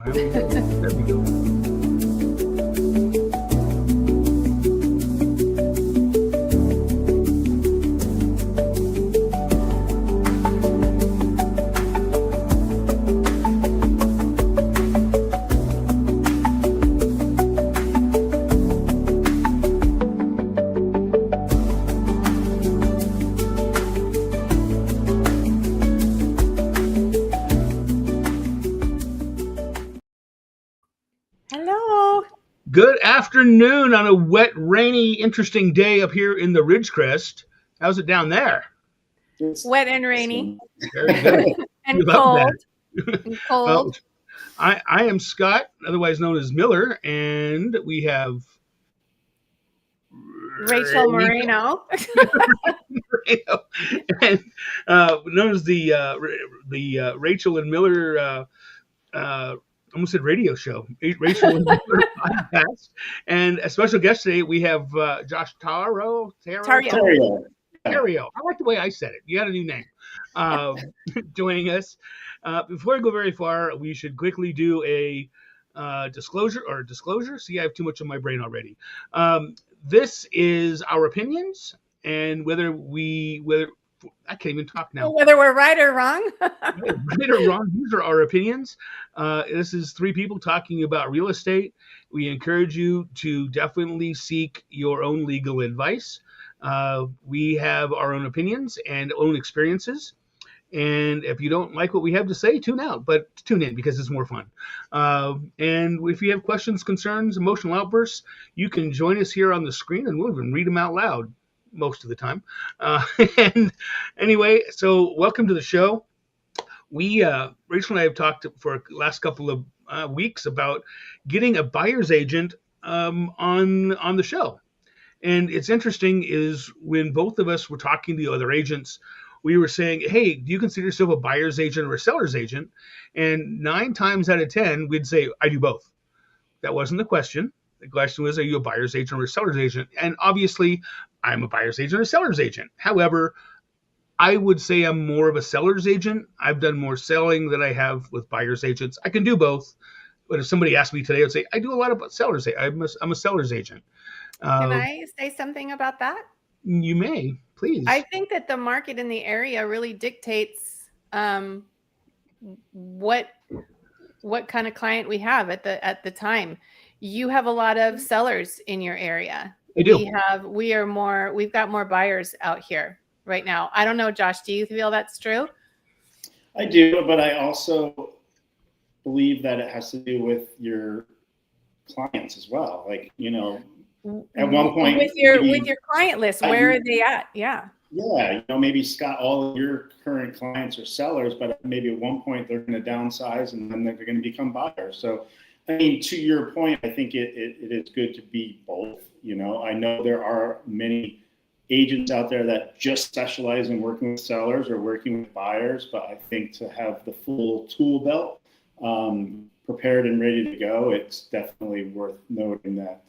There we go. Hello. Good afternoon on a wet, rainy, interesting day up here in the Ridgecrest. How's it down there? Wet and rainy. Very good. And We love cold. that. And cold. Well, I am Scott, otherwise known as Miller, and we have Rachel Moreno. and known as the Rachel and Miller. Almost said radio show, Rachel and Miller podcast, and a special guest today we have Josh Tario. Tario. I like the way I said it. You got a new name. Joining us. Before I go very far, we should quickly do a disclosure. See, I have too much on my brain already. This is our opinions, and whether I can't even talk now. Whether we're right or wrong. Right or wrong, these are our opinions. This is three people talking about real estate. We encourage you to definitely seek your own legal advice. We have our own opinions and own experiences. And if you don't like what we have to say, tune out, but tune in because it's more fun. And if you have questions, concerns, emotional outbursts, you can join us here on the screen and we'll even read them out loud most of the time. And anyway, so welcome to the show. We, Rachel and I have talked for the last couple of weeks about getting a buyer's agent on the show. And it's interesting is when both of us were talking to the other agents, we were saying, hey, do you consider yourself a buyer's agent or a seller's agent? And 9 times out of 10, we'd say, I do both. That wasn't the question. The question was, are you a buyer's agent or a seller's agent? And obviously, I'm a buyer's agent or a seller's agent. However, I would say I'm more of a seller's agent. I've done more selling than I have with buyer's agents. I can do both. But if somebody asked me today, I'd say, I do a lot of sellers. I'm a seller's agent. Can I say something about that? You may, please. I think that the market in the area really dictates what kind of client we have at the time. You have a lot of sellers in your area. I do. We've got more buyers out here right now. I don't know, Josh, do you feel that's true? I do, but I also believe that it has to do with your clients as well. Like, at one point with your client list, where are they at? Yeah, maybe Scott, all of your current clients are sellers, but maybe at one point they're going to downsize and then they're going to become buyers. So I mean, to your point, I think it is good to be both. I know there are many agents out there that just specialize in working with sellers or working with buyers, but I think to have the full tool belt prepared and ready to go, it's definitely worth noting that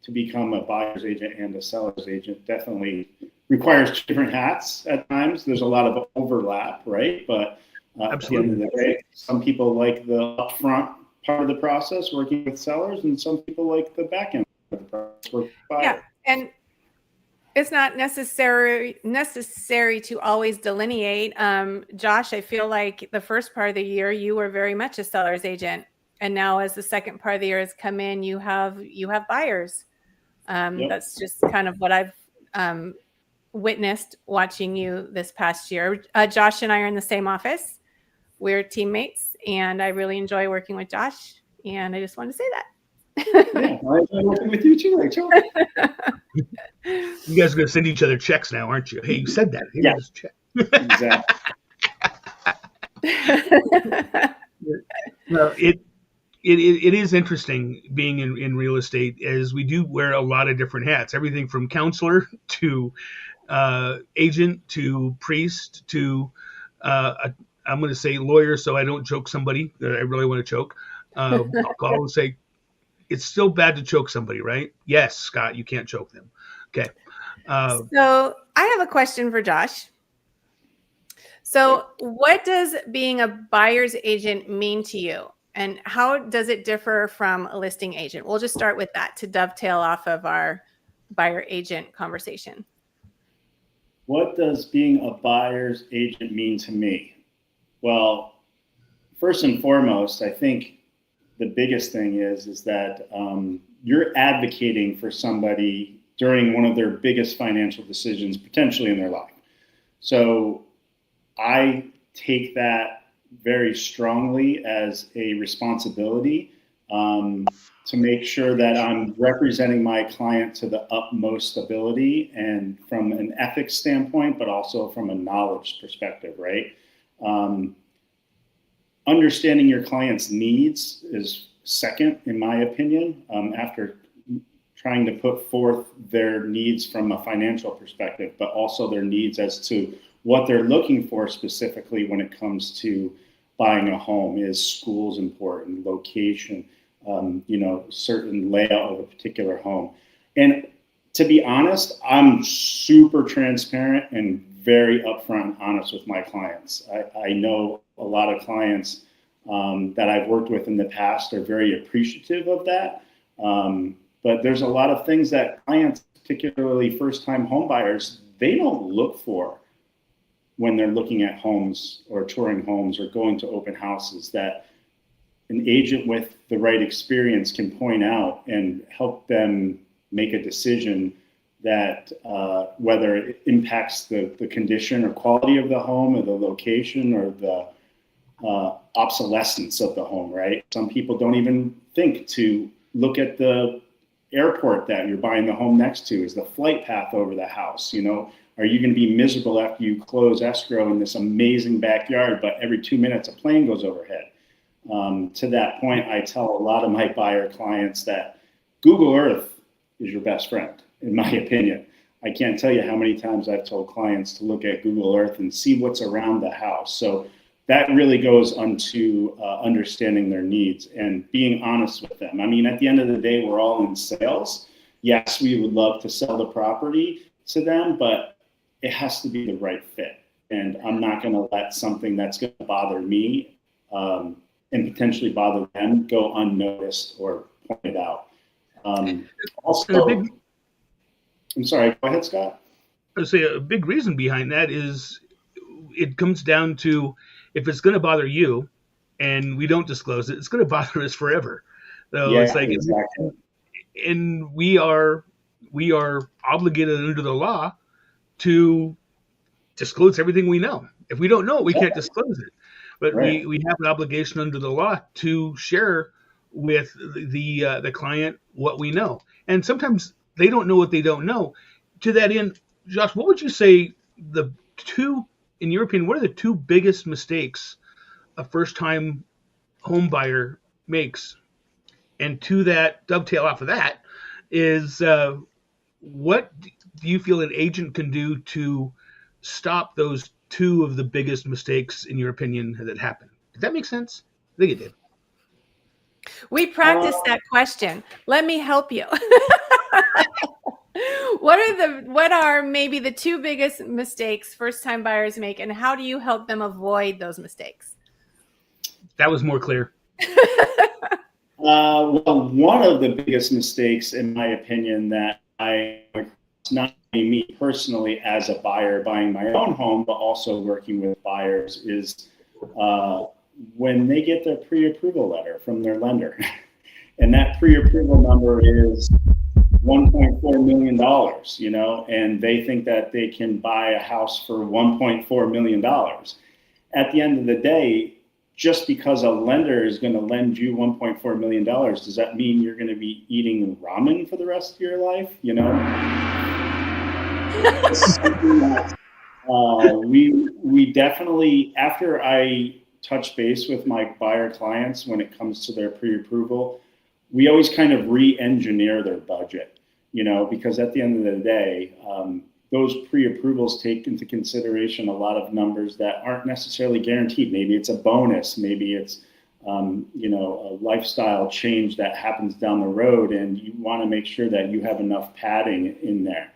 to become a buyer's agent and a seller's agent definitely requires 2 different hats at times. There's a lot of overlap, right? But at the end of the day, some people like the upfront part of the process working with sellers, and some people like the back end of the process working with buyers. Yeah, and it's not necessary to always delineate. Josh, I feel like the first part of the year you were very much a seller's agent, and now as the second part of the year has come in, you have buyers. Yep. That's just kind of what I've witnessed watching you this past year. Josh and I are in the same office. We're teammates, and I really enjoy working with Josh. And I just wanted to say that. Yeah, I enjoy working with you too, Rachel. You guys are going to send each other checks now, aren't you? Hey, you said that. Here's a check. Exactly. Well, it is interesting being in real estate, as we do wear a lot of different hats. Everything from counselor to agent to priest to I'm going to say lawyer, so I don't choke somebody that I really want to choke. I'll call and say, it's still bad to choke somebody, right? Yes, Scott, you can't choke them. Okay. So I have a question for Josh. So what does being a buyer's agent mean to you? And how does it differ from a listing agent? We'll just start with that to dovetail off of our buyer agent conversation. What does being a buyer's agent mean to me? Well, first and foremost, I think the biggest thing is that you're advocating for somebody during one of their biggest financial decisions potentially in their life. So I take that very strongly as a responsibility to make sure that I'm representing my client to the utmost ability and from an ethics standpoint, but also from a knowledge perspective, right? Understanding your client's needs is second, in my opinion, after trying to put forth their needs from a financial perspective, but also their needs as to what they're looking for specifically when it comes to buying a home. Is schools important, location, certain layout of a particular home. And to be honest, I'm super transparent and very upfront and honest with my clients. I know a lot of clients that I've worked with in the past are very appreciative of that. But there's a lot of things that clients, particularly first-time home buyers, they don't look for when they're looking at homes or touring homes or going to open houses, that an agent with the right experience can point out and help them make a decision that whether it impacts the condition or quality of the home or the location or the obsolescence of the home, right? Some people don't even think to look at the airport that you're buying the home next to. Is the flight path over the house? Are you going to be miserable after you close escrow in this amazing backyard, but every 2 minutes a plane goes overhead? To that point, I tell a lot of my buyer clients that Google Earth is your best friend, in my opinion. I can't tell you how many times I've told clients to look at Google Earth and see what's around the house. So that really goes onto understanding their needs and being honest with them. I mean, at the end of the day, we're all in sales. Yes, we would love to sell the property to them, but it has to be the right fit. And I'm not going to let something that's going to bother me and potentially bother them go unnoticed or pointed out. Also, I'm sorry, go ahead, Scott. I would say a big reason behind that is it comes down to, if it's going to bother you and we don't disclose it, it's going to bother us forever. So Yeah, it's like, exactly. And we are obligated under the law to disclose everything we know. If we don't know it, we can't disclose it. But Right. we have an obligation under the law to share with the client what we know. And sometimes they don't know what they don't know. To that end, Josh, what would you say in your opinion, what are the two biggest mistakes a first-time home buyer makes? And to that, dovetail off of that, is what do you feel an agent can do to stop those two of the biggest mistakes, in your opinion, that happen? Did that make sense? I think it did. We practiced that question. Let me help you. What are maybe the two biggest mistakes first-time buyers make, and how do you help them avoid those mistakes? That was more clear. Well, one of the biggest mistakes, in my opinion, that not me personally as a buyer buying my own home, but also working with buyers, is when they get their pre-approval letter from their lender. And that pre-approval number is $1.4 million, and they think that they can buy a house for $1.4 million. At the end of the day, just because a lender is going to lend you $1.4 million, does that mean you're going to be eating ramen for the rest of your life? We definitely, after I touch base with my buyer clients when it comes to their pre-approval, we always kind of re-engineer their budget, because at the end of the day, those pre-approvals take into consideration a lot of numbers that aren't necessarily guaranteed. Maybe it's a bonus, maybe it's a lifestyle change that happens down the road, and you want to make sure that you have enough padding in there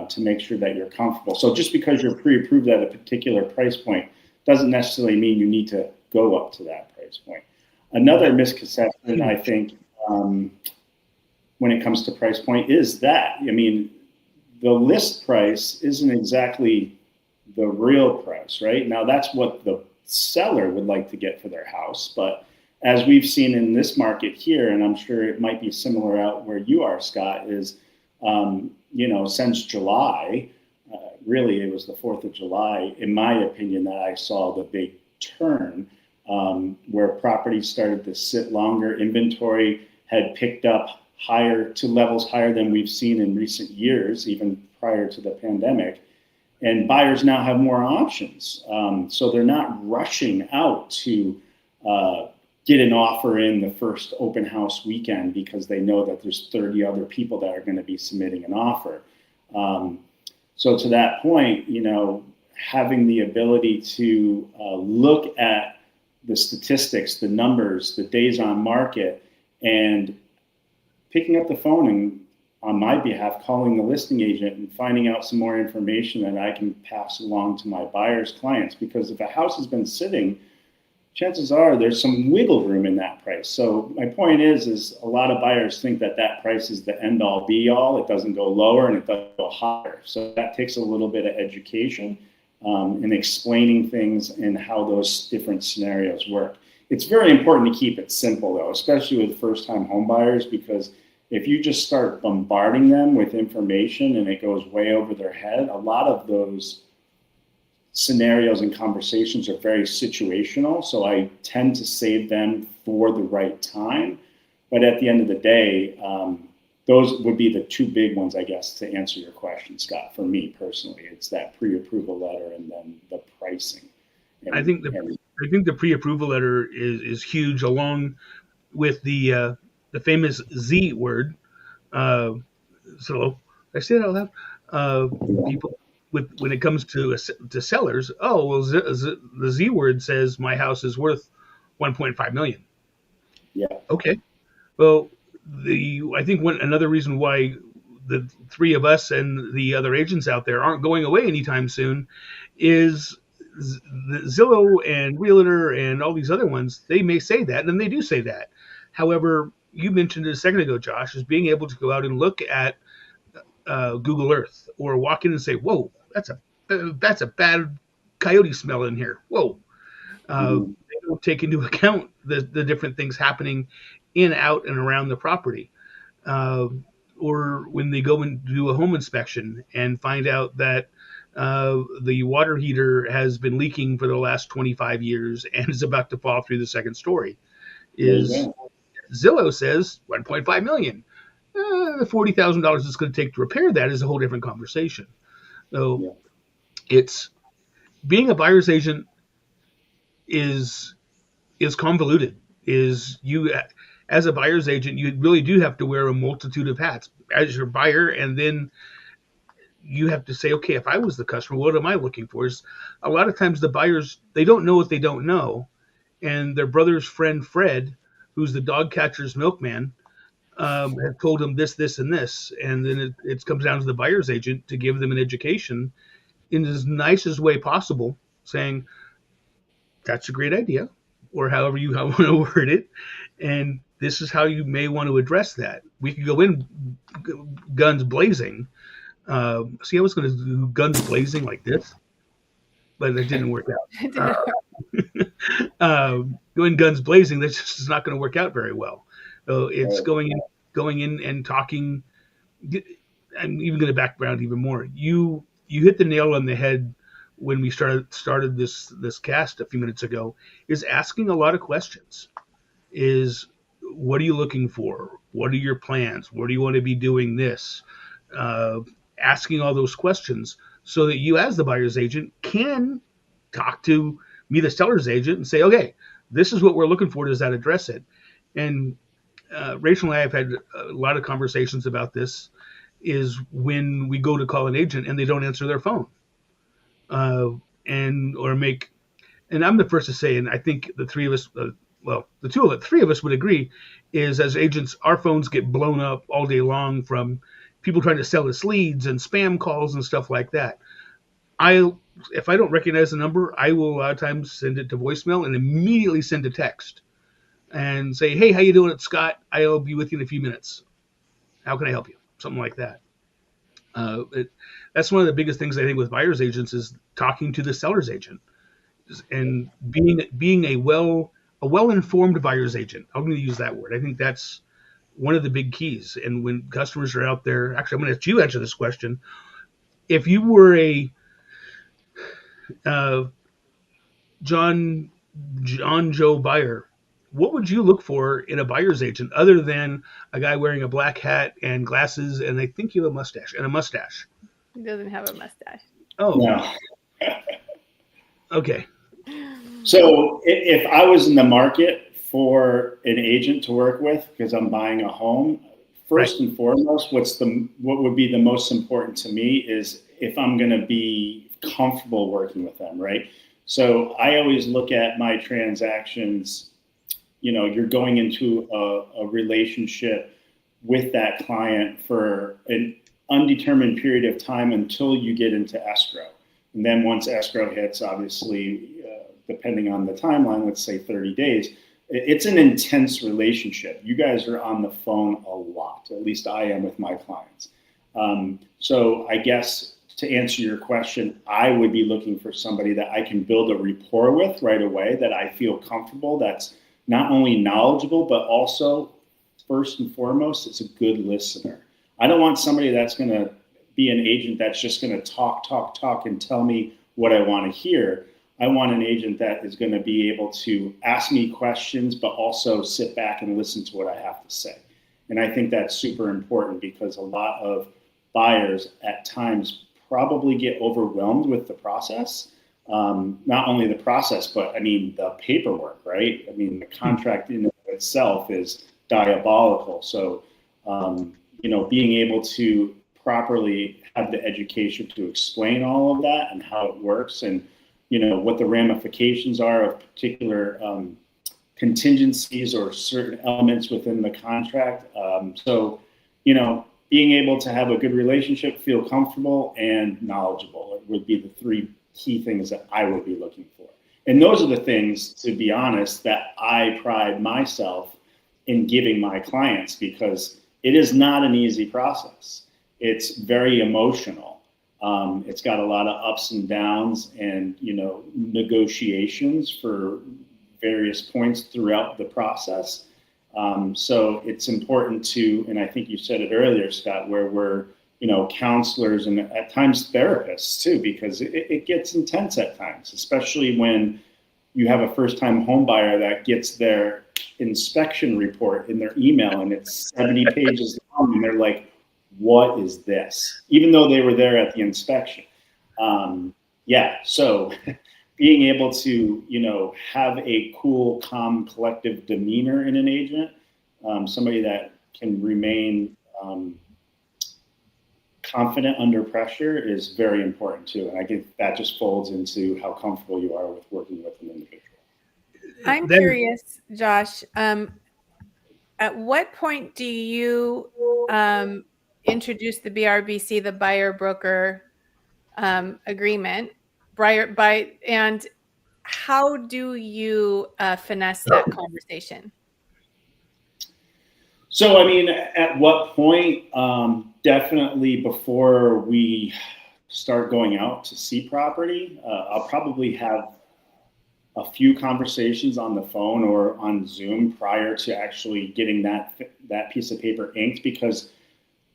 to make sure that you're comfortable. So just because you're pre-approved at a particular price point doesn't necessarily mean you need to go up to that price point. Another misconception, I think, when it comes to price point is that, I mean, the list price isn't exactly the real price, right? Now, that's what the seller would like to get for their house. But as we've seen in this market here, and I'm sure it might be similar out where you are, Scott, is, since July, really it was the 4th of July, in my opinion, that I saw the big turn where properties started to sit longer. Inventory had picked up higher to levels higher than we've seen in recent years, even prior to the pandemic. And buyers now have more options. So they're not rushing out to get an offer in the first open house weekend because they know that there's 30 other people that are going to be submitting an offer. So to that point, having the ability to look at the statistics, the numbers, the days on market, and picking up the phone and on my behalf, calling the listing agent and finding out some more information that I can pass along to my buyers' clients. Because if a house has been sitting, chances are there's some wiggle room in that price. So my point is a lot of buyers think that price is the end all be all. It doesn't go lower and it doesn't go higher. So that takes a little bit of education and explaining things and how those different scenarios work. It's very important to keep it simple though, especially with first-time home buyers, because if you just start bombarding them with information and it goes way over their head, a lot of those scenarios and conversations are very situational. So I tend to save them for the right time. But at the end of the day, those would be the two big ones, I guess, to answer your question, Scott. For me personally, it's that pre-approval letter and then the pricing. I think the pre-approval letter is huge, along with the famous Z word. So I say it out loud. People when it comes to sellers, the Z word says my house is worth 1.5 million. Yeah. Okay. Well, I think another reason why the three of us and the other agents out there aren't going away anytime soon is the Zillow and Realtor and all these other ones. They may say that, and they do say that. However, you mentioned it a second ago, Josh, is being able to go out and look at Google Earth or walk in and say, "Whoa, that's a bad coyote smell in here." Whoa. They don't take into account the different things happening in, out, and around the property. Or when they go and do a home inspection and find out that the water heater has been leaking for the last 25 years and is about to fall through the second story. Zillow says 1.5 million. The $40,000 it's going to take to repair that is a whole different conversation. So it's being a buyer's agent is convoluted. Is you as a buyer's agent, you really do have to wear a multitude of hats as your buyer, and then you have to say, okay, if I was the customer, what am I looking for? Is a lot of times the buyers, they don't know what they don't know, and their brother's friend Fred, who's the dog catcher's milkman, have told them this, and this, and then it comes down to the buyer's agent to give them an education in as nicest way possible, saying that's a great idea, or however you want to word it, and this is how you may want to address that. We could go in guns blazing. See, I was going to do guns blazing like this, but it didn't work out. Going guns blazing, that's just not going to work out very well. So it's going in and talking. I'm even going to background even more. You hit the nail on the head when we started this cast a few minutes ago. Is asking a lot of questions. Is what are you looking for? What are your plans? Where do you want to be doing this? Asking all those questions so that you, as the buyer's agent, can talk to me, the seller's agent, and say, okay, this is what we're looking for. Does that address it? And Rachel and I have had a lot of conversations about this. Is when we go to call an agent and they don't answer their phone, and I'm the first to say, and I think the three of us, the three of us would agree, is as agents, our phones get blown up all day long from people trying to sell us leads and spam calls and stuff like that. If I don't recognize the number, I will a lot of times send it to voicemail and immediately send a text. and say, "Hey, how you doing? It's Scott. I'll be with you in a few minutes. How can I help you?" Something like that. That's one of the biggest things I think with buyer's agents is talking to the seller's agent and being a well informed buyer's agent. I'm going to use that word. I think that's one of the big keys. And when customers are out there, actually, I'm going to let you answer this question. If you were a uh, John Joe buyer, what would you look for in a buyer's agent other than a guy wearing a black hat and glasses and I think you have a mustache and a mustache? He doesn't have a mustache. Oh, No. okay. So if I was in the market for an agent to work with because I'm buying a home, Right. first and foremost, what would be the most important to me is if I'm going to be comfortable working with them, right? So I always look at my transactions. You're going into a relationship with that client for an undetermined period of time until you get into escrow. And then once escrow hits, obviously, depending on the timeline, let's say 30 days, it's an intense relationship. You guys are on the phone a lot, at least I am with my clients. So I guess to answer your question, I would be looking for somebody that I can build a rapport with right away, that I feel comfortable, that's not only knowledgeable, but also, first and foremost, it's a good listener. I don't want somebody that's going to be an agent that's just going to talk, and tell me what I want to hear. I want an agent that is going to be able to ask me questions, but also sit back and listen to what I have to say. And I think that's super important because a lot of buyers at times probably get overwhelmed with the process. Not only the process, but I mean, the paperwork, right? I mean, the contract in itself is diabolical. So, being able to properly have the education to explain all of that and how it works and, what the ramifications are of particular contingencies or certain elements within the contract. Being able to have a good relationship, feel comfortable, and knowledgeable would be the three key things that I would be looking for. And those are the things, to be honest, that I pride myself in giving my clients because it is not an easy process. It's very emotional. It's got a lot of ups and downs and, negotiations for various points throughout the process. So it's important to, and I think you said it earlier, Scott, where we're, counselors and at times therapists too, because it gets intense at times, especially when you have a first-time home buyer that gets their inspection report in their email and it's 70 pages long and they're like, what is this? Even though they were there at the inspection. So being able to, have a cool, calm, collective demeanor in an agent, somebody that can remain confident under pressure is very important too. And I think that just folds into how comfortable you are with working with an individual. I'm curious, Josh, at what point do you introduce the BRBC, the buyer broker agreement, and how do you finesse that conversation? So, I mean, at what point? Definitely before we start going out to see property, I'll probably have a few conversations on the phone or on Zoom prior to actually getting that piece of paper inked, because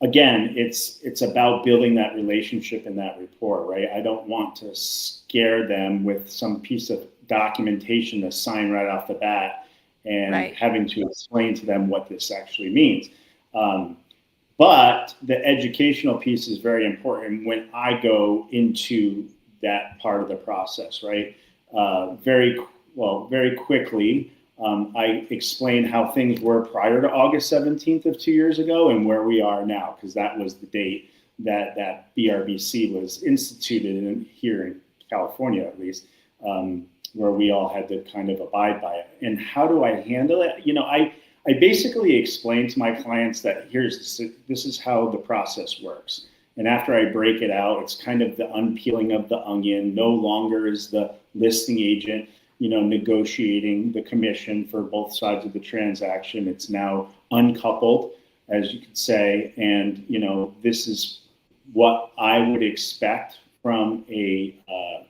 again, it's about building that relationship and that rapport, right? I don't want to scare them with some piece of documentation to sign right off the bat and having to explain to them what this actually means. But the educational piece is very important when I go into that part of the process, right? Very quickly, I explained how things were prior to August 17th of 2 years ago and where we are now, because that was the date that BRBC was instituted here in California, at least, where we all had to kind of abide by it. And how do I handle it? I basically explain to my clients that this is how the process works. And after I break it out, it's kind of the unpeeling of the onion. No longer is the listing agent, negotiating the commission for both sides of the transaction. It's now uncoupled, as you could say, and this is what I would expect from a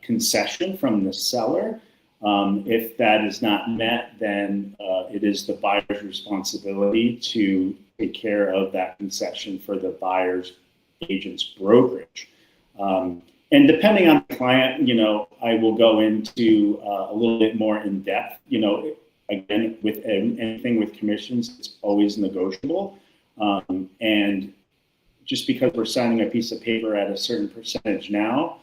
concession from the seller. If that is not met, then it is the buyer's responsibility to take care of that concession for the buyer's agent's brokerage. And depending on the client, I will go into a little bit more in depth. Again, with anything with commissions, it's always negotiable. And just because we're signing a piece of paper at a certain percentage now,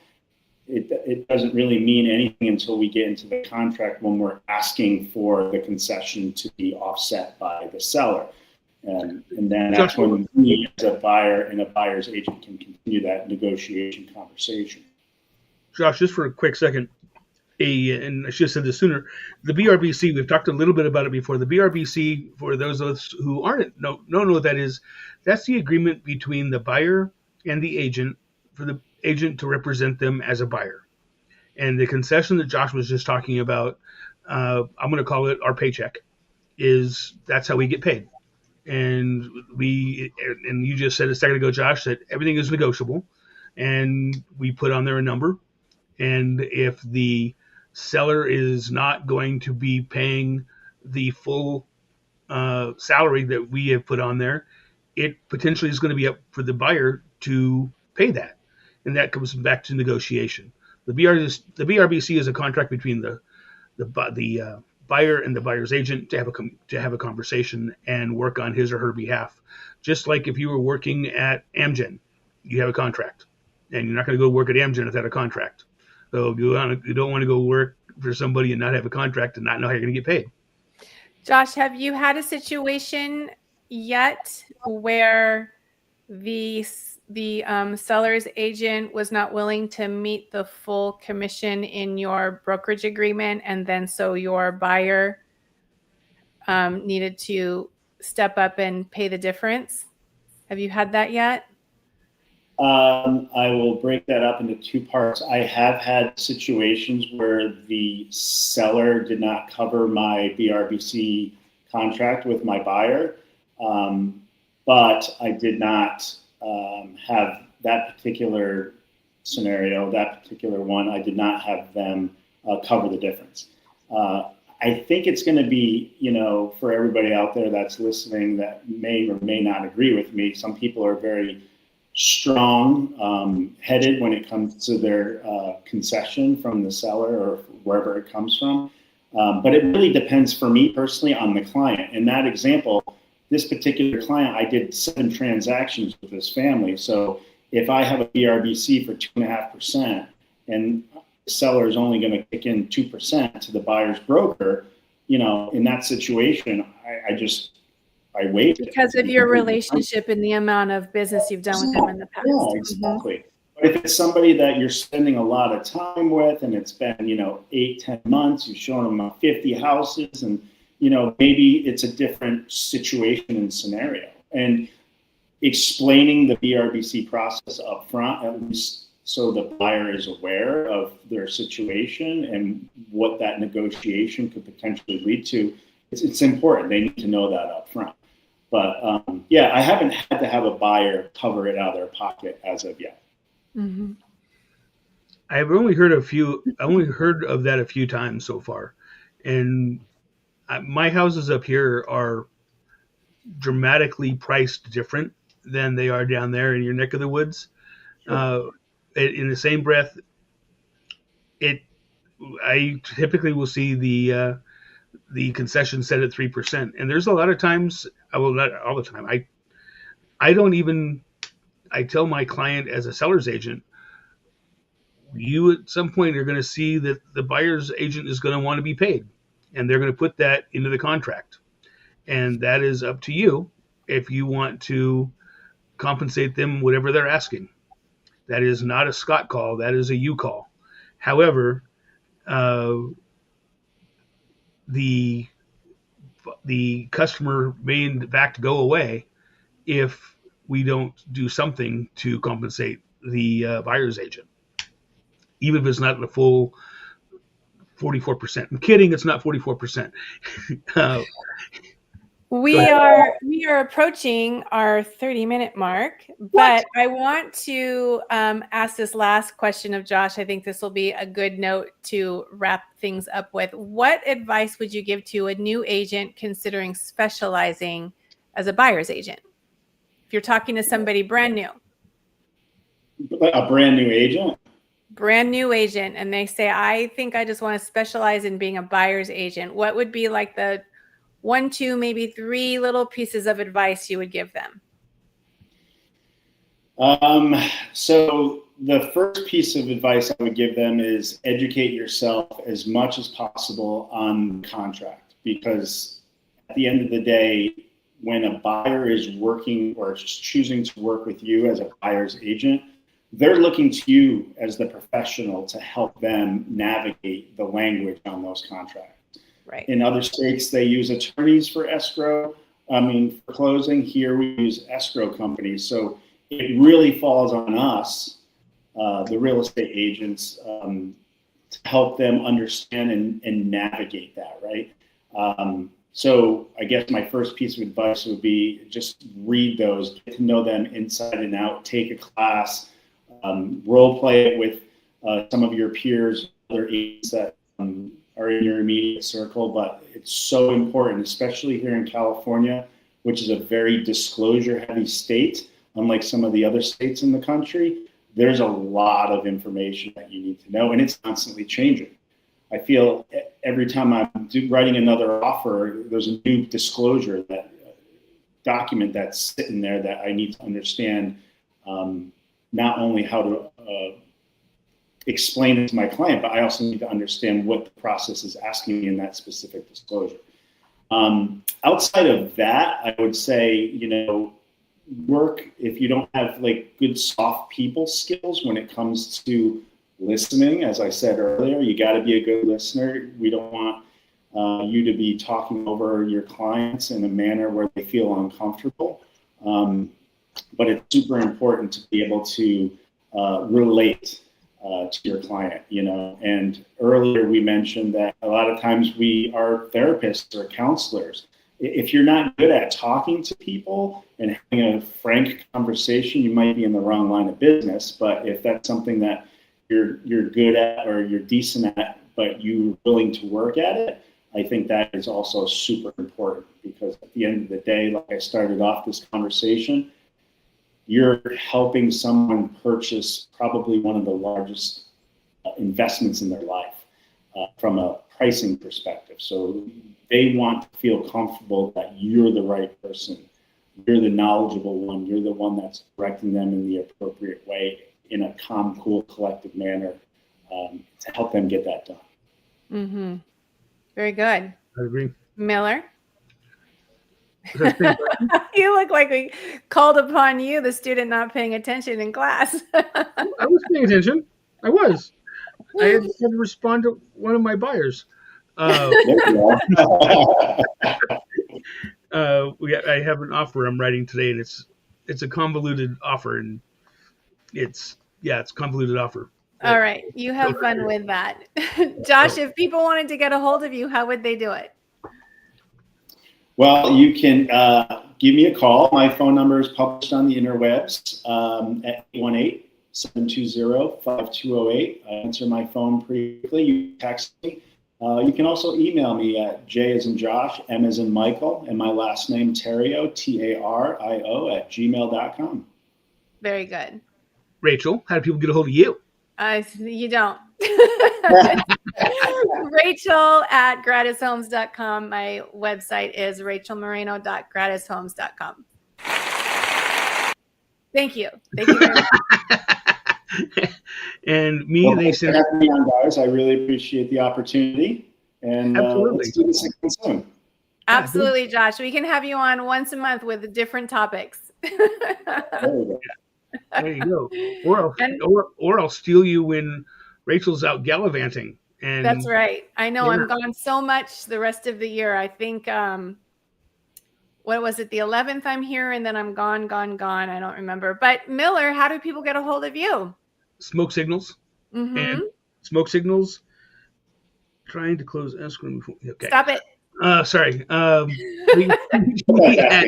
it doesn't really mean anything until we get into the contract when we're asking for the concession to be offset by the seller. And then that's when we as a buyer and a buyer's agent can continue that negotiation conversation. Josh, just for a quick second, and I should have said this sooner, the BRBC, we've talked a little bit about it before. The BRBC, for those of us who don't know what that is, that's the agreement between the buyer and the agent for the agent to represent them as a buyer. And the concession that Josh was just talking about, I'm going to call it our paycheck, that's how we get paid. And you just said a second ago, Josh, that everything is negotiable, and we put on there a number. And if the seller is not going to be paying the full salary that we have put on there, it potentially is going to be up for the buyer to pay that. And that comes back to negotiation. The BRBC is a contract between the buyer and the buyer's agent to have a conversation and work on his or her behalf. Just like if you were working at Amgen, you have a contract, and you're not going to go work at Amgen without a contract. So you don't want to go work for somebody and not have a contract and not know how you're going to get paid. Josh, have you had a situation yet where the seller's agent was not willing to meet the full commission in your brokerage agreement, and then so your buyer needed to step up and pay the difference? Have you had that yet? I will break that up into two parts. I have had situations where the seller did not cover my BRBC contract with my buyer, but I did not have that particular scenario, that particular one. I did not have them cover the difference. I think it's going to be, for everybody out there that's listening that may or may not agree with me, some people are very strong headed when it comes to their concession from the seller or wherever it comes from. But it really depends for me personally on the client. In that example, this particular client, I did 7 transactions with this family. So if I have a BRBC for 2.5% and the seller is only going to kick in 2% to the buyer's broker, in that situation, I wait. Because of your relationship and the amount of business you've done with them in the past. Yeah, exactly. Mm-hmm. But if it's somebody that you're spending a lot of time with and it's been, 8-10 months, you've shown them 50 houses and, maybe it's a different situation and scenario. And explaining the BRBC process up front, at least so the buyer is aware of their situation and what that negotiation could potentially lead to, it's important. They need to know that up front. But I haven't had to have a buyer cover it out of their pocket as of yet. Mm-hmm. I've only heard of that a few times so far, and my houses up here are dramatically priced different than they are down there in your neck of the woods. Sure. In the same breath, I typically will see the concession set at 3%, and there's a lot of times, not all the time. I tell my client as a seller's agent, you at some point are going to see that the buyer's agent is going to want to be paid, and they're going to put that into the contract, and that is up to you if you want to compensate them whatever they're asking. That is not a Scott call. That is a you call. However, the customer may in fact go away if we don't do something to compensate the buyer's agent, even if it's not the full 44%. I'm kidding. It's not 44%. uh, We are approaching our 30-minute mark, but I want to ask this last question of Josh. I think this will be a good note to wrap things up with. What advice would you give to a new agent considering specializing as a buyer's agent? If you're talking to somebody brand new. A brand new agent? Brand new agent, and they say, I think I just want to specialize in being a buyer's agent. What would be like the 1, 2, maybe 3 little pieces of advice you would give them? So the first piece of advice I would give them is educate yourself as much as possible on the contract, because at the end of the day, when a buyer is working or choosing to work with you as a buyer's agent, they're looking to you as the professional to help them navigate the language on those contracts. Right. In other states, they use attorneys for escrow. For closing, here we use escrow companies. So it really falls on us, the real estate agents, to help them understand and navigate that, right? So I guess my first piece of advice would be just read those, get to know them inside and out, take a class, role play it with some of your peers, other agents that are in your immediate circle. But it's so important, especially here in California, which is a very disclosure heavy state, unlike some of the other states in the country. There's a lot of information that you need to know, and it's constantly changing. I feel every time I'm writing another offer, there's a new disclosure, that document that's sitting there that I need to understand, not only how to explain it to my client, but I also need to understand what the process is asking me in that specific disclosure. Outside of that, I would say, work, if you don't have like good soft people skills when it comes to listening. As I said earlier, you got to be a good listener. We don't want you to be talking over your clients in a manner where they feel uncomfortable. But it's super important to be able to relate to your client, And earlier we mentioned that a lot of times we are therapists or counselors. If you're not good at talking to people and having a frank conversation, you might be in the wrong line of business. But if that's something that you're good at or you're decent at, but you're willing to work at it, I think that is also super important, because at the end of the day, like I started off this conversation, you're helping someone purchase probably one of the largest investments in their life from a pricing perspective. So they want to feel comfortable that you're the right person. You're the knowledgeable one. You're the one that's directing them in the appropriate way, in a calm, cool, collective manner, to help them get that done. Mm-hmm. Very good. I agree. Miller? You look like we called upon you, the student not paying attention in class. I was paying attention. I was. I had to respond to one of my buyers. I have an offer I'm writing today, and it's a convoluted offer, and it's a convoluted offer. All right, you have fun with that. Josh, if people wanted to get a hold of you, how would they do it? Well, you can give me a call. My phone number is published on the interwebs at 818-720-5208. I answer my phone pretty quickly. You can text me. You can also email me at J as in Josh, M as in Michael, and my last name, Tario, Tario, @gmail.com. Very good. Rachel, how do people get a hold of you? You don't. Rachel at gratishomes.com. My website is rachelmoreno.gratishomes.com. Thank you. Thank you very much. And me, they said, guys, I really appreciate the opportunity. And let's do this again soon. Absolutely, Josh. We can have you on once a month with different topics. There you go. Or I'll steal you when Rachel's out gallivanting. And that's right. I know. I'm gone so much the rest of the year. I think what was it? The 11th I'm here, and then I'm gone. I don't remember. But Miller, how do people get a hold of you? Smoke Signals. Mm-hmm. And Smoke Signals trying to close escrow before. Okay. Stop it. Sorry. They reach me at,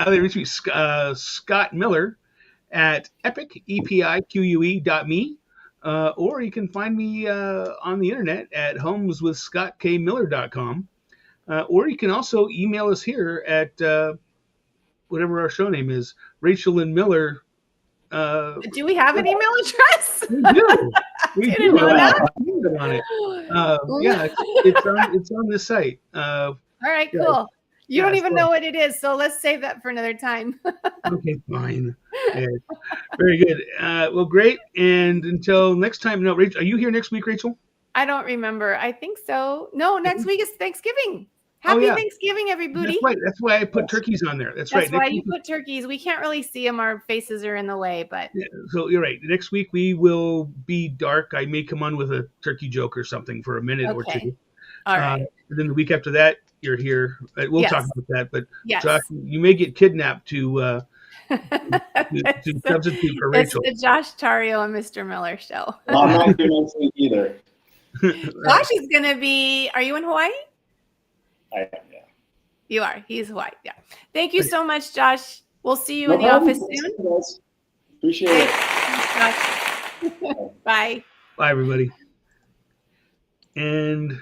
they reach me, Scott Miller at epique.me, or you can find me on the internet at homeswithscottkmiller.com, or you can also email us here at whatever our show name is, Rachel and Miller. Do we have an email address? We do. We Didn't do. know that. On it. Yeah, it's on this site. All right, yeah. cool. You Yeah, don't even so- know what it is, so let's save that for another time. Okay, fine. Yeah. Very good. Well, great. And until next time, no, Rachel, are you here next week, Rachel? I don't remember. I think so. No, next week is Thanksgiving. Oh, Happy yeah. Thanksgiving, everybody. That's right. That's why I put turkeys on there. That's right. That's why Next you week- put turkeys. We can't really see them. Our faces are in the way, but Yeah, so you're right. Next week we will be dark. I may come on with a turkey joke or something for a minute or Okay. two. all right. And then the week after that, you're here. We'll Yes. talk about that. But Yes. Josh, you may get kidnapped to substitute for It's Rachel. the Josh Tario and Mr. Miller show. Well, I'm not here next week either. Josh is going to be, are you in Hawaii? Yeah. You are. He's Hawaii. Yeah. Thank you so much, Josh. We'll see you No in the problem. office soon. Thanks, guys. Appreciate it. Thanks, Josh. Bye. Bye, everybody. And